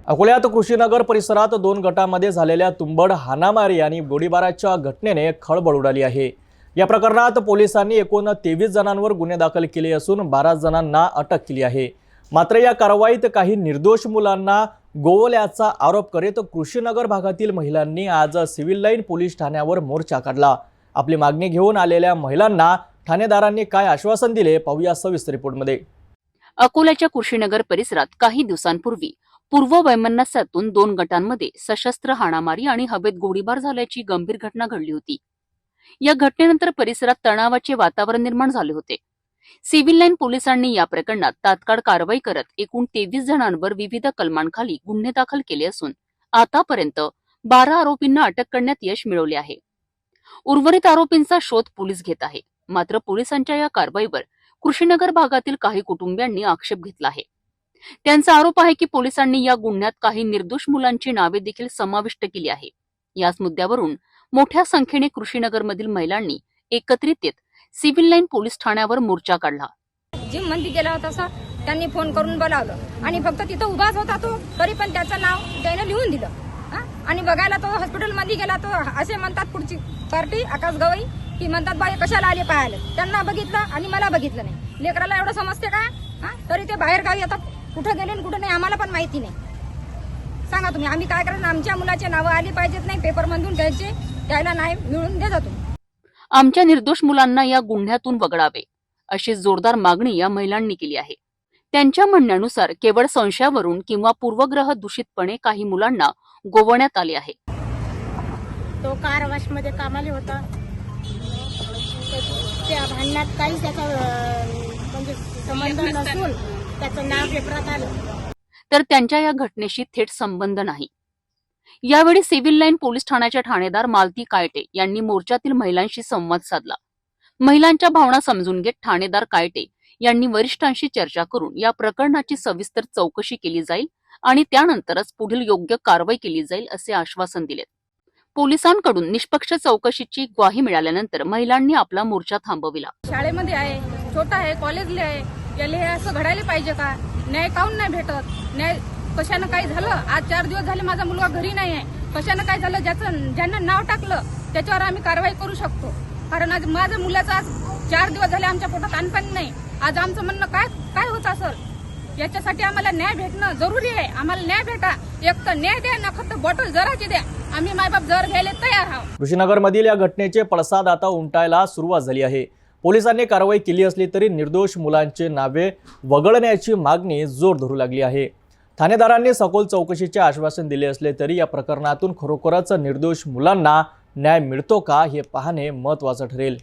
अकोल्यात कृषीनगर परिसरात 2 गटांमध्ये झालेल्या तुंबड हाणामारी आणि गोळीबाराच्या घटनेने खळबळ उडाली आहे। या प्रकरणात पोलिसांनी एकूण 23 जणांवर गुन्हे दाखल केले असून 12 जणांना अटक केली आहे। मात्र या कारवाईत काही निर्दोष मुलांना गोवल्याचा आरोप करीत कृषीनगर भागातील महिलांनी आज सिव्हिल लाईन पोलीस ठाण्यावर मोर्चा काढला। आपली मागणी घेऊन आलेल्या महिलांना ठाणेदारांनी काय आश्वासन दिले पाहूया सविस्तर रिपोर्टमध्ये। अकोल्याच्या कृषीनगर परिसरात काही दिवसांपूर्वी पूर्व वैमनस्यातून 2 गटांमध्ये सशस्त्र हाणामारी आणि हवेत गोळीबार झाल्याची गंभीर घटना घडली होती। या घटनेनंतर परिसरात तणावाचे वातावरण निर्माण झाले होते। सिव्हिल लाईन पोलिसांनी या प्रकरणात तात्काळ कारवाई करत एकूण 23 जणांवर विविध कलमांखाली गुन्हे दाखल केले असून आतापर्यंत 12 आरोपींना अटक करण्यात यश मिळवले आहे। उर्वरित आरोपींचा शोध पोलीस घेत आहे। मात्र पोलिसांच्या या कारवाईवर कृषीनगर भागातील काही कुटुंबियांनी आक्षेप घेतला आहे। त्यांचा आरोप आहे की पोलिसांनी या गुन्ह्यात काही निर्दोष मुलांची नावे देखील समाविष्ट केली आहे। याच मुद्द्यावरून मोठ्या संख्येने कृषीनगरमधील महिलांनी एकत्रित येत सिव्हिल लाईन पोलीस ठाण्यावर मोर्चा काढला। जिम मंदी गेला होता सर, त्यांनी फोन करून बोलावलं आणि फक्त तिथं उभाच होता तो, तरी पण त्याचं नाव त्याने लिहून दिलं। आणि बघायला तो हॉस्पिटलमध्ये गेला तो असे म्हणतात पुढची पार्टी आकाश गवई की म्हणतात बाई कशाला आले पाहायला, त्यांना बघितलं आणि मला बघितलं नाही। लेकराला एवढं समजते का? तरी ते बाहेर गावी आता कुठं गेले कुठं नाही आम्हाला पण माहिती नाही। सांगा तुम्ही आम्ही काय करायचं? आमच्या मुलाचे नावं आली पाहिजेत नाही, पेपर मधून द्यायचे, त्याला नाही मिळून दे जातो। आमच्या निर्दोष मुलांना या गुन्ह्यातून वगळावे अशी जोरदार मागणी या महिलांनी केली आहे। त्यांच्या म्हणण्यानुसार केवळ संशयावरून किंवा पूर्वग्रह दूषितपणे काही मुलांना गोवण्यात आले आहे। तो कार वॉशमध्ये कामाला होता, त्या भांडणात काही त्याचा म्हणजे संबंध नसून त्याचं नाव पेपरात आलं, तर त्यांच्या या घटनेशी थेट संबंध नाही। यावेळी सिव्हिल लाईन पोलीस ठाण्याच्या ठाणेदार मालती कायटे यांनी मोर्चातील महिलांशी संवाद साधला। महिलांच्या भावना समजून घेत ठाणेदार कायटे यांनी वरिष्ठांशी चर्चा करून या प्रकरणाची सविस्तर चौकशी केली जाईल आणि त्यानंतरच पुढील योग्य कारवाई केली जाईल असे आश्वासन दिले। पोलिसांकडून निष्पक्ष चौकशीची ग्वाही मिळाल्यानंतर महिलांनी आपला मोर्चा थांबविला। शाळेमध्ये आहे, छोटा आहे, कॉलेजला आहे, याला हे असं घडायला पाहिजे का? न्याय काऊन नाही भेटत? न्याय कशानं काय झालं? आज 4 दिवस झाले माझा मुलगा घरी नाही आहे, कशानं काय झालं? ज्यांना नाव टाकलं त्याच्यावर आम्ही कारवाई करू शकतो, कारण आज माझ्या मुलाचं आज 4 दिवस झाले आमच्या पोटात अन्न नाही। आज आमचं म्हणणं काय होत असेल? याच्यासाठी आम्हाला न्याय भेटणं जरुरी आहे। आम्हाला न्याय भेटा, एक तर न्याय द्या ना, फक्त बॉटल जराची द्या, आम्ही मायबाप जर घ्यायला तयार आहोत। कृषीनगरमधील या घटनेचे पडसाद आता उमटायला सुरुवात झाली आहे। पोलिसांनी कारवाई केली असली तरी निर्दोष मुलांचे नावे वगळण्याची मागणी जोर धरू लागली आहे। ठाणेदारांनी सखोल चौकशीचे आश्वासन दिले असले तरी या प्रकरणातून खरोखरच निर्दोष मुलांना न्याय मिळतो का हे पाहणे महत्त्वाचं ठरेल।